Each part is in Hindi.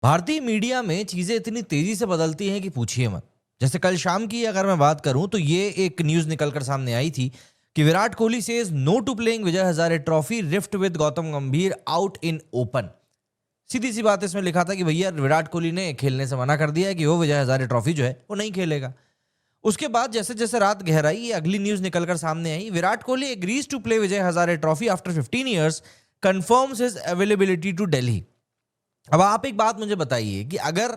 भारतीय मीडिया में चीजें इतनी तेजी से बदलती हैं कि पूछिए मत। जैसे कल शाम की अगर मैं बात करूं तो ये एक न्यूज निकलकर सामने आई थी कि Virat Kohli says no to playing Vijay Hazare trophy rift with Gautam Gambhir out in open. सीधी सी बात इसमें लिखा था कि भैया विराट कोहली ने खेलने से मना कर दिया है कि वो विजय हजारे ट्रॉफी जो है वो नहीं खेलेगा। उसके बाद जैसे जैसे रात गहराई ये अगली न्यूज निकलकर सामने आई, Virat Kohli agrees to play Vijay Hazare trophy after 15 years, confirms his availability to Delhi. अब आप एक बात मुझे बताइए कि अगर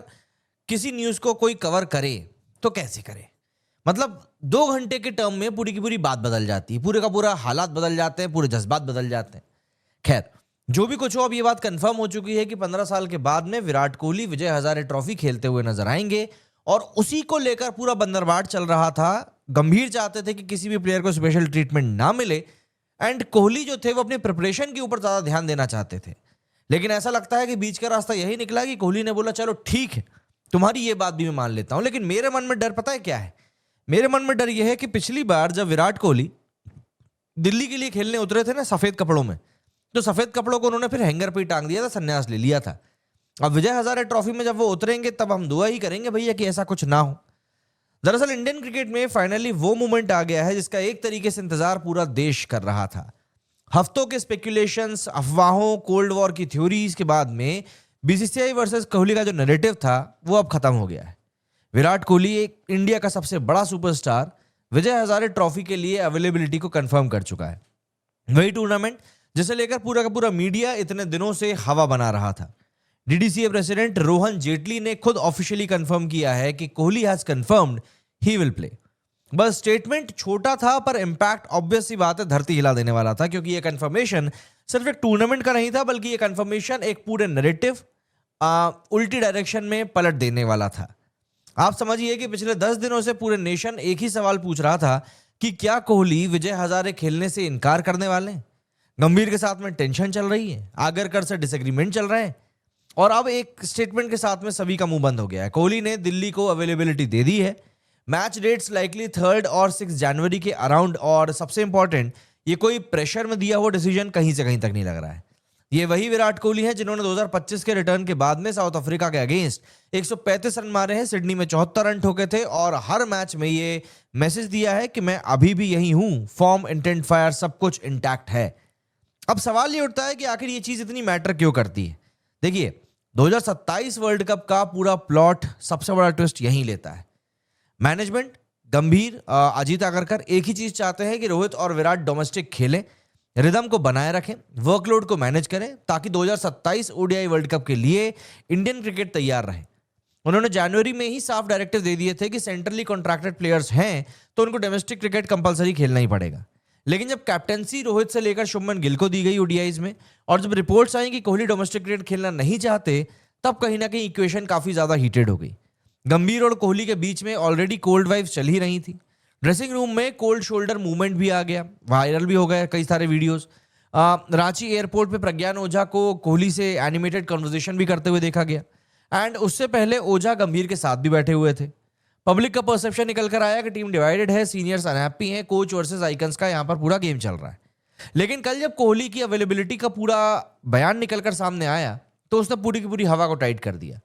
किसी न्यूज को कोई कवर करे तो कैसे करे। मतलब 2 घंटे के टर्म में पूरी की पूरी बात बदल जाती है, पूरे का पूरा हालात बदल जाते हैं, पूरे जज्बात बदल जाते हैं। खैर, जो भी कुछ हो, अब ये बात कंफर्म हो चुकी है कि 15 साल के बाद में विराट कोहली विजय हजारे ट्रॉफी खेलते हुए नजर आएंगे। और उसी को लेकर पूरा बंदरबाट चल रहा था। गंभीर चाहते थे कि किसी भी प्लेयर को स्पेशल ट्रीटमेंट ना मिले, एंड कोहली जो थे वो अपनी प्रिपरेशन के ऊपर ज्यादा ध्यान देना चाहते थे। लेकिन ऐसा लगता है कि बीच का रास्ता यही निकला कि कोहली ने बोला चलो ठीक है, तुम्हारी ये बात भी मैं मान लेता हूं, लेकिन मेरे मन में डर पता है क्या है? मेरे मन में डर यह है कि पिछली बार जब विराट कोहली दिल्ली के लिए खेलने उतरे थे ना सफेद कपड़ों में, तो सफेद कपड़ों को उन्होंने फिर हैंगर पे ही टांग दिया था, संन्यास ले लिया था। अब विजय हजारे ट्रॉफी में जब वो उतरेंगे तब हम दुआ ही करेंगे भैया कि ऐसा कुछ ना हो। दरअसल इंडियन क्रिकेट में फाइनली वो मोमेंट आ गया है जिसका एक तरीके से इंतजार पूरा देश कर रहा था। हफ्तों के स्पेक्यूलेशंस, अफवाहों, कोल्ड वॉर की थ्योरीज के बाद में बीसीसीआई वर्सेस कोहली का जो नैरेटिव था वो अब खत्म हो गया है। विराट कोहली एक इंडिया का सबसे बड़ा सुपरस्टार विजय हजारे ट्रॉफी के लिए अवेलेबिलिटी को कंफर्म कर चुका है। वही टूर्नामेंट जिसे लेकर पूरा का पूरा मीडिया इतने दिनों से हवा बना रहा था। डीडीसीए प्रेसिडेंट रोहन जेटली ने खुद ऑफिशियली कंफर्म किया है कि Kohli has confirmed he will play. बस स्टेटमेंट छोटा था पर इंपैक्ट ऑब्वियस सी बात है धरती हिला देने वाला था, क्योंकि ये कंफर्मेशन सिर्फ एक टूर्नामेंट का नहीं था बल्कि ये कंफर्मेशन एक पूरे नैरेटिव उल्टी डायरेक्शन में पलट देने वाला था। आप समझिए कि पिछले 10 दिनों से पूरे नेशन एक ही सवाल पूछ रहा था कि क्या कोहली विजय हजारे खेलने से इनकार करने वाले हैं। गंभीर के साथ में टेंशन चल रही है, आगरकर से डिसएग्रीमेंट चल रहा है, और अब एक स्टेटमेंट के साथ में सभी का मुंह बंद हो गया है। कोहली ने दिल्ली को अवेलेबिलिटी दे दी है। मैच डेट्स लाइकली 3 और 6 जनवरी के अराउंड, और सबसे इंपॉर्टेंट ये कोई प्रेशर में दिया हुआ डिसीजन कहीं से कहीं तक नहीं लग रहा है। ये वही विराट कोहली है जिन्होंने 2025 के रिटर्न के बाद में साउथ अफ्रीका के अगेंस्ट 135 रन मारे हैं, सिडनी में 74 रन ठोके थे, और हर मैच में ये मैसेज दिया है कि मैं अभी भी यही हूं, फॉर्म, इंटेंट, फायर सब कुछ इंटैक्ट है। अब सवाल ये उठता है कि आखिर ये चीज इतनी मैटर क्यों करती है। देखिए, 2027 वर्ल्ड कप का पूरा प्लॉट सबसे बड़ा ट्विस्ट यहीं लेता है। मैनेजमेंट, गंभीर, अजीत आगरकर एक ही चीज चाहते हैं कि रोहित और विराट डोमेस्टिक खेलें, रिदम को बनाए रखें, वर्कलोड को मैनेज करें, ताकि 2027 ओडीआई वर्ल्ड कप के लिए इंडियन क्रिकेट तैयार रहे। उन्होंने जनवरी में ही साफ डायरेक्टिव दे दिए थे कि सेंट्रली कॉन्ट्रैक्टेड प्लेयर्स हैं तो उनको डोमेस्टिक क्रिकेट कंपलसरी खेलना ही पड़ेगा। लेकिन जब कैप्टेंसी रोहित से लेकर शुभमन गिल को दी गई ओडीआईज में, और जब रिपोर्ट्स आई कि कोहली डोमेस्टिक क्रिकेट खेलना नहीं चाहते, तब कहीं ना कहीं इक्वेशन काफी ज्यादा हीटेड हो गई। गंभीर और कोहली के बीच में ऑलरेडी कोल्ड वाइब्स चल ही रही थी। ड्रेसिंग रूम में कोल्ड शोल्डर मूवमेंट भी आ गया, वायरल भी हो गया कई सारे वीडियोस। रांची एयरपोर्ट पे प्रज्ञान ओझा को कोहली से एनिमेटेड कन्वर्सेशन भी करते हुए देखा गया, एंड उससे पहले ओझा गंभीर के साथ भी बैठे हुए थे। पब्लिक का परसेप्शन निकल कर आया कि टीम डिवाइडेड है, सीनियर्स अनहैप्पी हैं, कोच वर्सेस आइकन्स का यहाँ पर पूरा गेम चल रहा है। लेकिन कल जब कोहली की अवेलेबिलिटी का पूरा बयान निकलकर सामने आया तो उसने पूरी की पूरी हवा को टाइट कर दिया।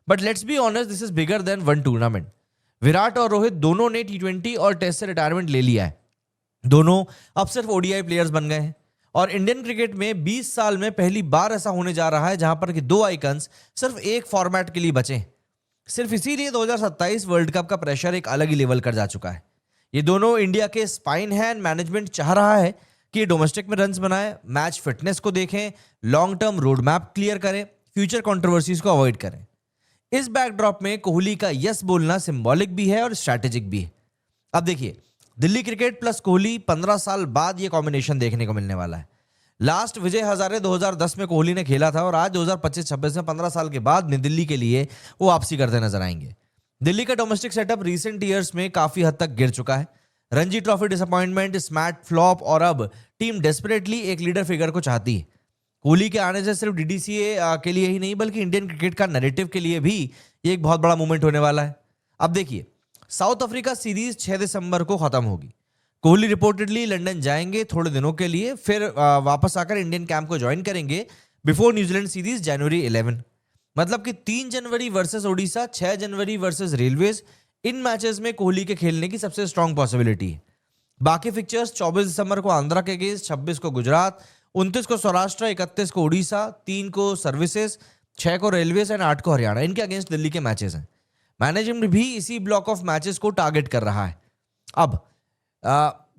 But let's be honest, this is bigger than one tournament. Virat और रोहित दोनों ने टी20 और टेस्ट से रिटायरमेंट ले लिया है। दोनों अब सिर्फ ओडीआई प्लेयर्स बन गए हैं, और इंडियन क्रिकेट में 20 साल में पहली बार ऐसा होने जा रहा है जहां पर कि 2 आइकन्स सिर्फ एक फॉर्मेट के लिए बचे। सिर्फ इसीलिए 2027 वर्ल्ड कप का प्रेशर एक अलग ही लेवल कर जा चुका है। ये दोनों इंडिया के स्पाइन है, एंड मैनेजमेंट चाह रहा है कि डोमेस्टिक में रन्स बनाए, मैच फिटनेस को देखें, long term road map clear करें, फ्यूचर कंट्रोवर्सीज को अवॉइड करें। इस बैकड्रॉप में कोहली का यस बोलना सिंबॉलिक भी है और स्ट्रैटेजिक भी है। अब देखिए, दिल्ली क्रिकेट प्लस कोहली 15 साल बाद ये कॉम्बिनेशन देखने को मिलने वाला है। लास्ट विजय हजारे 2010 में कोहली ने खेला था, और आज 2025-26 में 15 साल के बाद नई दिल्ली के लिए वो वापसी करते नजर आएंगे। दिल्ली का डोमेस्टिक सेटअप रीसेंट ईयर्स में काफी हद तक गिर चुका है। रणजी ट्रॉफी डिसअपॉइंटमेंट, स्मैट फ्लॉप, और अब टीम डेस्परेटली एक लीडर फिगर को चाहती है। कोहली के आने से सिर्फ डीडीसीए के लिए ही नहीं बल्कि इंडियन क्रिकेट का नैरेटिव के लिए भी ये एक बहुत बड़ा मूवमेंट होने वाला है। अब देखिए, साउथ अफ्रीका सीरीज 6 दिसंबर को खत्म होगी। कोहली रिपोर्टेडली लंदन जाएंगे थोड़े दिनों के लिए, फिर वापस आकर इंडियन कैंप को ज्वाइन करेंगे बिफोर न्यूजीलैंड सीरीज जनवरी 11। मतलब कि 3 जनवरी वर्सेस ओडिशा, 6 जनवरी वर्सेस रेलवेज, इन मैचेस में कोहली के खेलने की सबसे स्ट्रांग पॉसिबिलिटी है। बाकी फिक्चर्स 24 दिसंबर को आंध्रा के अगेंस्ट, 26 को गुजरात, 29 को सौराष्ट्र, 31 को उड़ीसा, 3 को सर्विसेज, 6 को रेलवेज एंड 8 को हरियाणा। इनके अगेंस्ट दिल्ली के मैचेस हैं। मैनेजमेंट भी इसी ब्लॉक ऑफ मैचेस को टारगेट कर रहा है। अब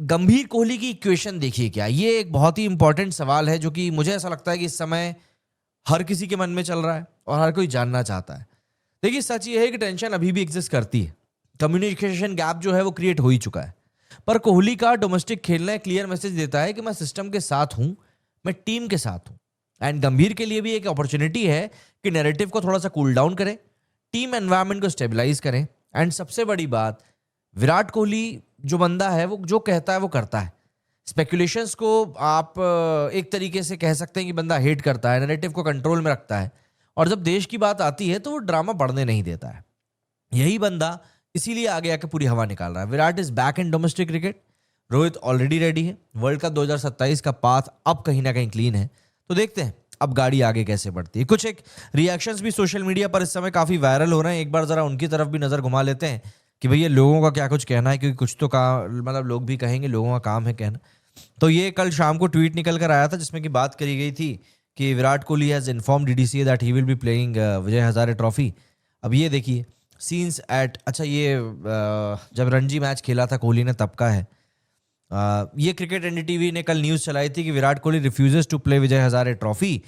गंभीर कोहली की इक्वेशन देखिए क्या, ये एक बहुत ही इंपॉर्टेंट सवाल है जो कि मुझे ऐसा लगता है कि इस समय हर किसी के मन में चल रहा है और हर कोई जानना चाहता है। देखिए सच ये है कि टेंशन अभी भी एग्जिस्ट करती है, कम्युनिकेशन गैप जो है वो क्रिएट हो ही चुका है। पर कोहली का डोमेस्टिक खेलना एक क्लियर मैसेज देता है कि मैं सिस्टम के साथ हूं, मैं टीम के साथ हूं। एंड गंभीर के लिए भी एक अपॉर्चुनिटी है कि नैरेटिव को थोड़ा सा कूल डाउन करें, टीम एनवायरनमेंट को स्टेबलाइज करें। एंड सबसे बड़ी बात, विराट कोहली जो बंदा है वो जो कहता है वो करता है। स्पेकुलेशंस को आप एक तरीके से कह सकते हैं कि बंदा हेट करता है, नैरेटिव को कंट्रोल में रखता है, और जब देश की बात आती है तो वो ड्रामा बढ़ने नहीं देता है। यही बंदा इसीलिए आगे आके पूरी हवा निकाल रहा है। Virat is back in domestic cricket, Rohit already ready है, वर्ल्ड कप 2027 का पाथ अब कहीं ना कहीं क्लीन है। तो देखते हैं अब गाड़ी आगे कैसे बढ़ती है। कुछ एक रिएक्शंस भी सोशल मीडिया पर इस समय काफी वायरल हो रहे हैं, एक बार जरा उनकी तरफ भी नजर घुमा लेते हैं कि भैया लोगों का क्या कुछ कहना है, क्योंकि कुछ तो मतलब लोग भी कहेंगे, लोगों का काम है कहना। तो ये कल शाम को ट्वीट निकल कर आया था जिसमें कि बात करी गई थी कि Virat Kohli has inform DDCA that he will be playing Vijay Hazare trophy. अब ये देखिए सीन्स एट, अच्छा ये जब रणजी मैच खेला था कोहली ने तब का है। ये क्रिकेट एनडीटीवी ने कल न्यूज़ चलाई थी कि Virat Kohli refuses to play Vijay Hazare trophy.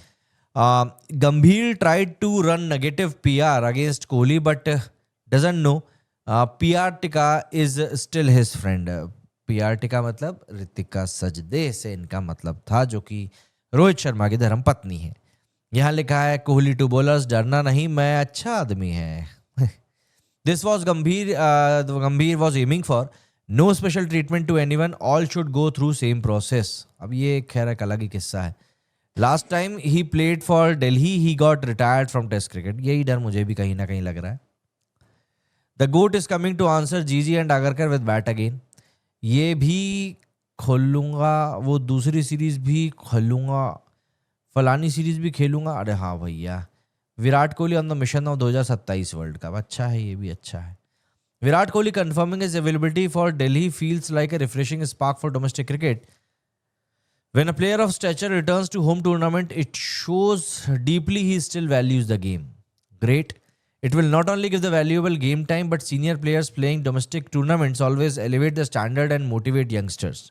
Gambhir tried to run negative PR against Kohli but doesn't know PR Tika is still his friend. PR Tika मतलब ऋतिका सजदे से इनका मतलब था, जो कि रोहित शर्मा की धर्म पत्नी है। यहाँ लिखा है कोहली टू बॉलर्स, डरना नहीं, मैं अच्छा आदमी है। This was Gambhir was aiming for no special treatment to anyone, all should go through same process. अब ये खैर एक अलग ही किस्सा है। Last time he played for Delhi he got retired from test cricket. यही डर मुझे भी कहीं ना कहीं लग रहा है। The GOAT is coming to answer GG and Agarkar with bat again. ये भी खोल लूंगा, वो दूसरी सीरीज भी खोलूंगा, फलानी सीरीज भी खेलूंगा। अरे हाँ भैया, Virat Kohli on the mission of 2027 world cup. अच्छा है, ये भी अच्छा है। Virat Kohli confirming his availability for Delhi feels like a refreshing spark for domestic cricket. When a player of stature returns to home tournament, it shows deeply he still values the game. Great. It will not only give the valuable game time, but senior players playing domestic tournaments always elevate the standard and motivate youngsters.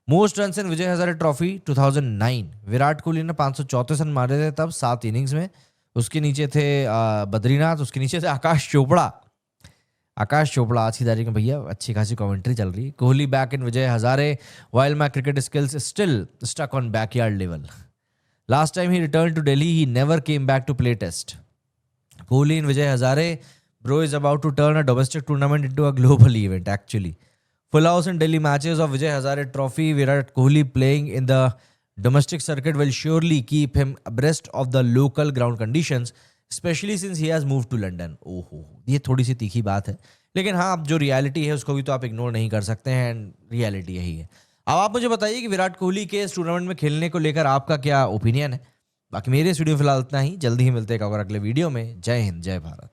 Most runs in Vijay Hazare Trophy 2009. Virat Kohli ने 534 रन मारे थे तब 7 इनिंग्स में। उसके नीचे थे बद्रीनाथ, उसके नीचे थे आकाश चोपड़ा आज की तारीख में भैया अच्छी खासी कमेंट्री चल रही है। Kohli back in Vijay Hazare while my cricket skills still stuck on backyard level. Last time he returned to Delhi, he never came back to play test. Kohli in Vijay Hazare, bro, is about to turn a domestic tournament into a global event actually. Full house in Delhi matches of Vijay Hazare Trophy. Virat Kohli playing in the domestic circuit will surely keep him abreast of the local ground conditions, specially since he has move to London. ओहो, ये थोड़ी सी तीखी बात है, लेकिन हाँ अब जो रियलिटी है उसको भी तो आप इग्नोर नहीं कर सकते हैं, एंड रियलिटी यही है। अब आप मुझे बताइए कि विराट कोहली के इस टूर्नामेंट में खेलने को लेकर आपका क्या ओपिनियन है। बाकी मेरे इस वीडियो फिलहाल इतना ही, जल्दी ही मिलते हैं एक और अगले वीडियो में। जय हिंद, जय भारत।